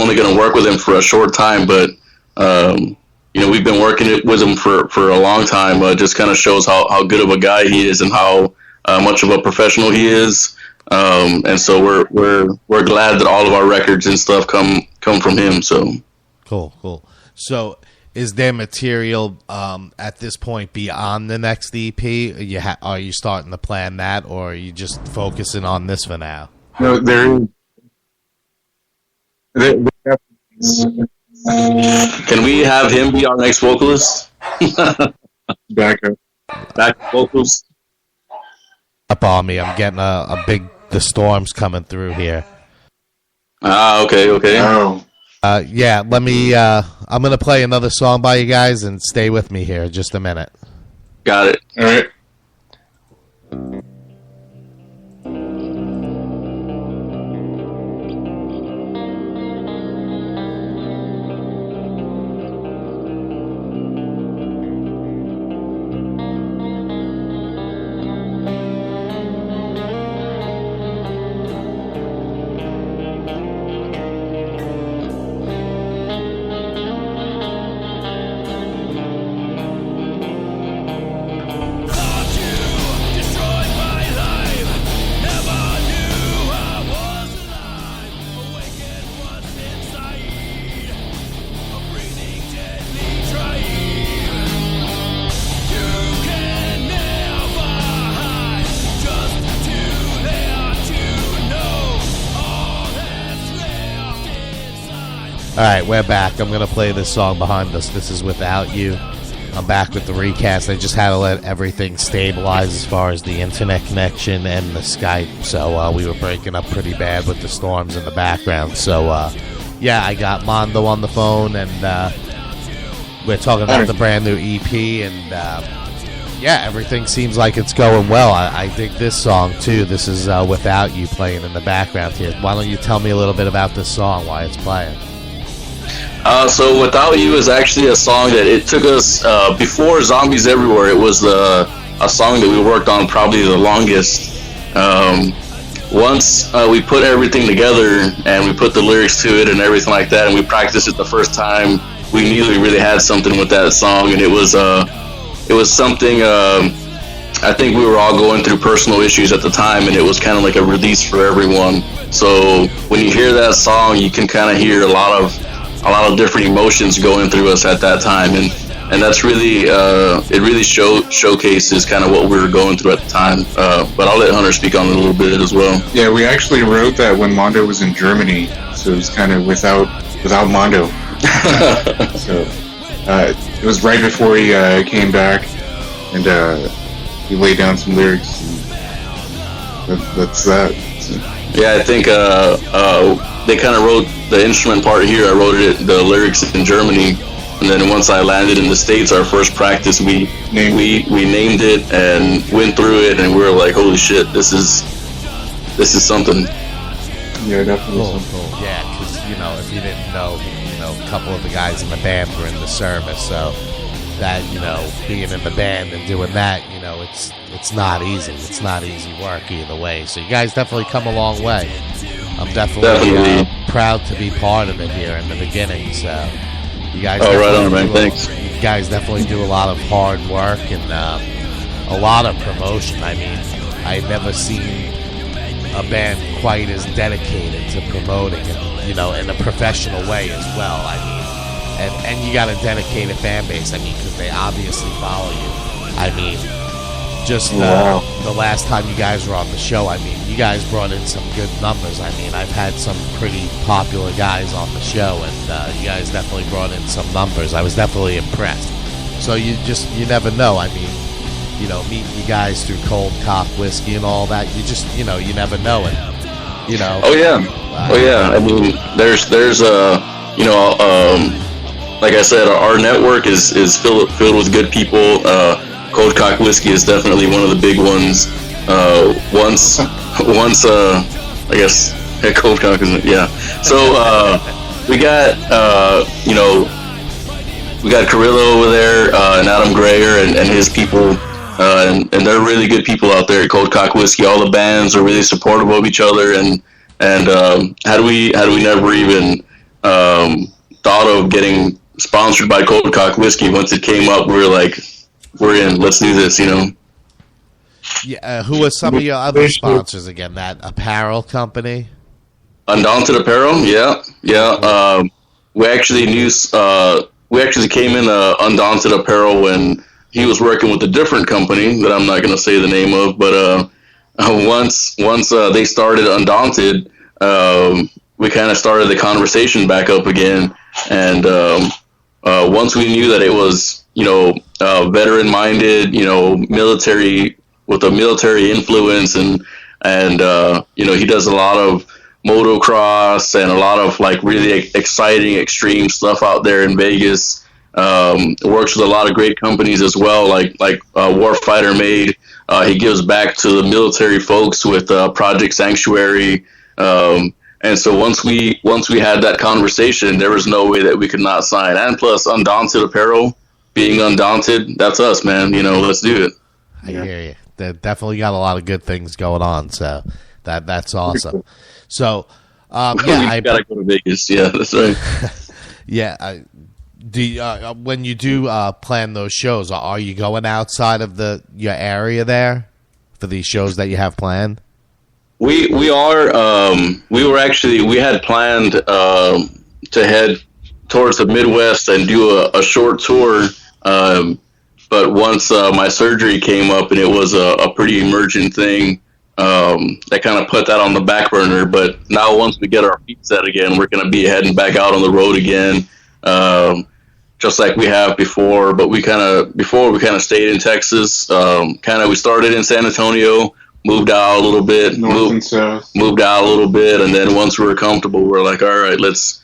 only going to work with him for a short time, but we've been working with him for a long time. Just kind of shows how good of a guy he is and how much of a professional he is. And so we're glad that all of our records and stuff come from him. So cool. So is there material at this point beyond the next EP? Are you starting to plan that, or are you just focusing on this for now? No, can we have him be our next vocalist? Back vocals. Up on me. I'm getting the storm's coming through here. Okay. Oh. Yeah, let me, I'm going to play another song by you guys and stay with me here just a minute. Got it. All right. All right, we're back. I'm going to play this song behind us. This is Without You. I'm back with the recast. I just had to let everything stabilize as far as the internet connection and the Skype. So we were breaking up pretty bad with the storms in the background. So, I got Mondo on the phone, and we're talking about the brand new EP. And, everything seems like it's going well. I dig this song, too. This is Without You playing in the background here. Why don't you tell me a little bit about this song, why it's playing? So Without You is actually a song that it took us, before Zombies Everywhere, it was a song that we worked on probably the longest. Once we put everything together and we put the lyrics to it and everything like that, and we practiced it the first time, we knew we really had something with that song. And it was something, I think we were all going through personal issues at the time, and it was kind of like a release for everyone. So when you hear that song, you can kind of hear a lot of different emotions going through us at that time, and that's really it really showcases kind of what we were going through at the time. But I'll let Hunter speak on it a little bit as well. Yeah, we actually wrote that when Mondo was in Germany, so it was kind of without Mondo. So it was right before he came back, and he laid down some lyrics. And that's that. So. Yeah, I think they kind of wrote the instrument part here. I wrote the lyrics in Germany, and then once I landed in the States, our first practice, we named it and went through it, and we were like, "Holy shit, this is something." Yeah, definitely. Cool. Yeah, because if you didn't know, a couple of the guys in the band were in the service, so that being in the band and doing that, it's not easy. It's not easy work either way. So you guys definitely come a long way. I'm definitely proud to be part of it here in the beginning. So you guys, right on, man. Thanks. You guys definitely do a lot of hard work and a lot of promotion. I mean, I've never seen a band quite as dedicated to promoting it, in a professional way as well. I mean, and you got a dedicated fan base. I mean, because they obviously follow you. I mean, just the last time you guys were on the show, I mean, you guys brought in some good numbers. I mean, I've had some pretty popular guys on the show, and you guys definitely brought in some numbers. I was definitely impressed. So you never know. I mean, meeting you guys through Cold Cock Whiskey and all that, you just, you never know. And, Oh yeah. I mean, there's like I said, our network is filled with good people. Cold Cock Whiskey is definitely one of the big ones. Once, I guess, Cold Cock is, yeah. So, we got Carrillo over there, and Adam Greyer and his people, and they're really good people out there at Cold Cock Whiskey. All the bands are really supportive of each other, and had we never even thought of getting sponsored by Cold Cock Whiskey. Once it came up, we were like, we're in. Let's do this, you know. Yeah. Who was some of your other sponsors again? That apparel company? Undaunted Apparel, yeah. We actually came in Undaunted Apparel when he was working with a different company that I'm not going to say the name of, but once they started Undaunted, we kind of started the conversation back up again, and once we knew that it was, you know, veteran minded, you know, military with a military influence, and you know, he does a lot of motocross and a lot of like really exciting extreme stuff out there in Vegas. Works with a lot of great companies as well, like Warfighter Made. He gives back to the military folks with Project Sanctuary. And so once we had that conversation, there was no way that we could not sign. And plus, Undaunted Apparel, being undaunted, that's us, man. You know, let's do it. I hear you. They definitely got a lot of good things going on, so that's awesome. So, I gotta go to Vegas. Yeah, that's right. Yeah. When you do plan those shows, are you going outside of your area there for these shows that you have planned? We are. We had planned to head towards the Midwest and do a short tour. But once my surgery came up and it was a pretty emergent thing, that kind of put that on the back burner. But now once we get our feet set again, we're going to be heading back out on the road again, just like we have before. But we kind of stayed in Texas. We started in San Antonio, moved out a little bit, moved out a little bit, and then once we were comfortable, we're like, all right, let's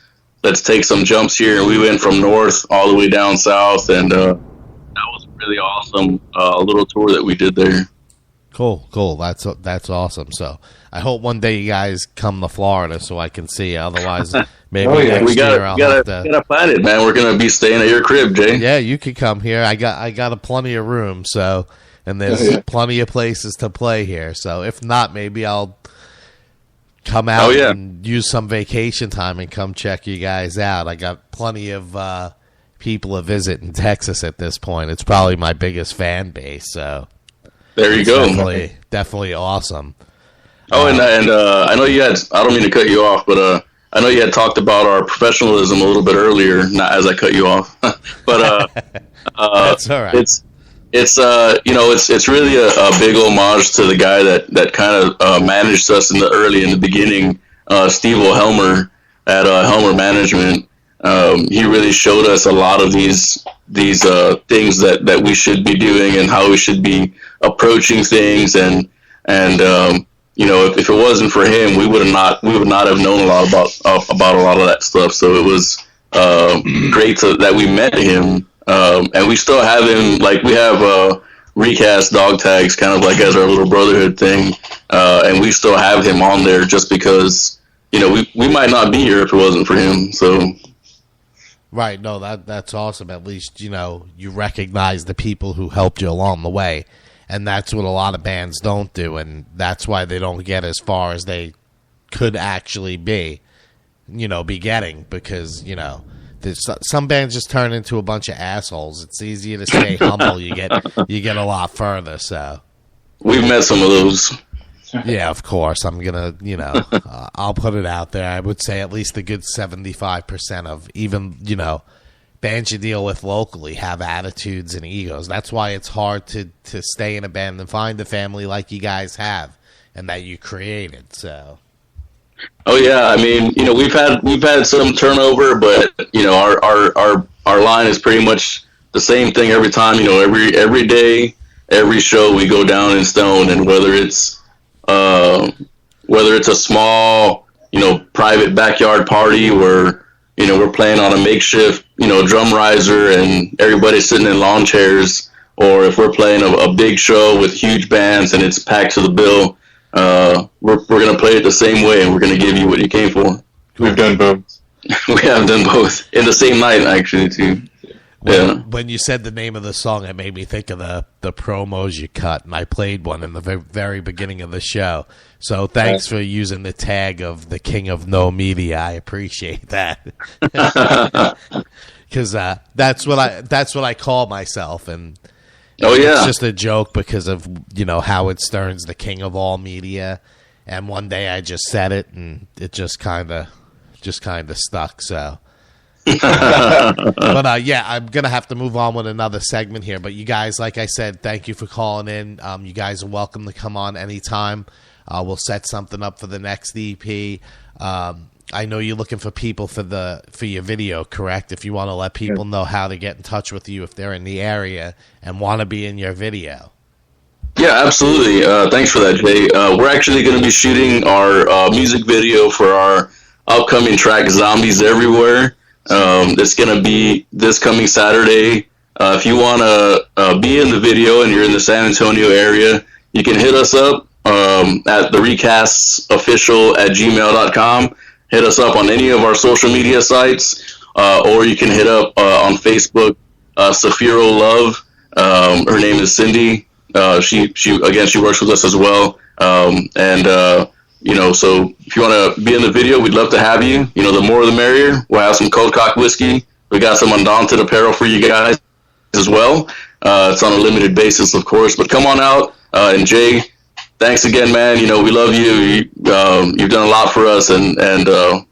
take some jumps here. And we went from north all the way down south, and that was really awesome. A little tour that we did there. Cool. That's awesome. So I hope one day you guys come to Florida so I can see you. Otherwise, maybe next year I'll have to. We gotta plan it, man. We're gonna be staying at your crib, Jay. Yeah, you could come here. I got a plenty of room. So, and there's plenty of places to play here. So if not, maybe I'll come out and use some vacation time and come check you guys out. I got plenty of people to visit in Texas at this point. It's probably my biggest fan base. So. There you go. Definitely awesome. Oh, and I know you had, I don't mean to cut you off, but I know you had talked about our professionalism a little bit earlier, not as I cut you off. But that's all right. It's really a big homage to the guy that kind of managed us in the beginning, Steve Helmer at Helmer Management. He really showed us a lot of these things that we should be doing and how we should be approaching things, and if it wasn't for him, we would not have known a lot about a lot of that stuff. So it was great that we met him, and we still have him. Like, we have recast dog tags, kind of like as our little brotherhood thing, and we still have him on there just because we might not be here if it wasn't for him. So. Right, no, that's awesome. At least, you recognize the people who helped you along the way. And that's what a lot of bands don't do, and that's why they don't get as far as they could actually be getting, because, some bands just turn into a bunch of assholes. It's easier to stay humble. You get a lot further, so. We've met some of those. Yeah, of course. I'm going to, I'll put it out there. I would say at least a good 75% of even, bands you deal with locally have attitudes and egos. That's why it's hard to stay in a band and find a family like you guys have and that you created. So. Oh yeah, I mean, we've had some turnover, but our line is pretty much the same thing every time. Every day, every show we go down in stone, and whether it's a small, private backyard party where we're playing on a makeshift, drum riser and everybody's sitting in lawn chairs, or if we're playing a big show with huge bands and it's packed to the bill, we're going to play it the same way, and we're going to give you what you came for. We've done both. We have done both in the same night, actually, too. When you said the name of the song, it made me think of the promos you cut, and I played one in the very beginning of the show. So thanks for using the tag of the King of No Media. I appreciate that. Because that's what I call myself, and it's just a joke because of Howard Stern's the king of all media, and one day I just said it, and it just kind of stuck. So. But I'm gonna have to move on with another segment here. But you guys, like I said, thank you for calling in. You guys are welcome to come on anytime. We'll set something up for the next EP. I know you're looking for people for your video, correct? If you want to let people know how to get in touch with you if they're in the area and want to be in your video. Yeah, absolutely. Thanks for that, Jay. We're actually going to be shooting our music video for our upcoming track, Zombies Everywhere. It's going to be this coming Saturday. If you want to be in the video and you're in the San Antonio area, you can hit us up at the recastsofficial@gmail.com. Hit us up on any of our social media sites, or you can hit up on Facebook, Saphiro Love. Her name is Cindy. She works with us as well. So if you want to be in the video, we'd love to have you. The more the merrier. We'll have some Cold Cock whiskey. We got some Undaunted apparel for you guys as well. It's on a limited basis, of course, but come on out. And Jay, thanks again, man. We love you. You've done a lot for us, and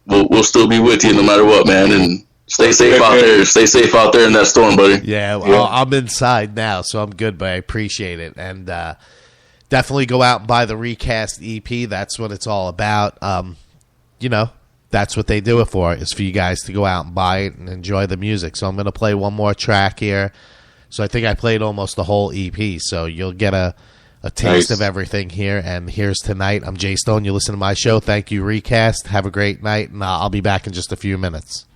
we'll still be with you no matter what, man. And stay safe out there. Stay safe out there in that storm, buddy. Yeah, well, I'm inside now, so I'm good, but I appreciate it. And definitely go out and buy the Recast EP. That's what it's all about. That's what they do it for, is for you guys to go out and buy it and enjoy the music. So I'm going to play one more track here. So I think I played almost the whole EP, so you'll get a taste of everything here. And here's Tonight. I'm Jay Stone. You listen to my show. Thank you, Recast. Have a great night, and I'll be back in just a few minutes.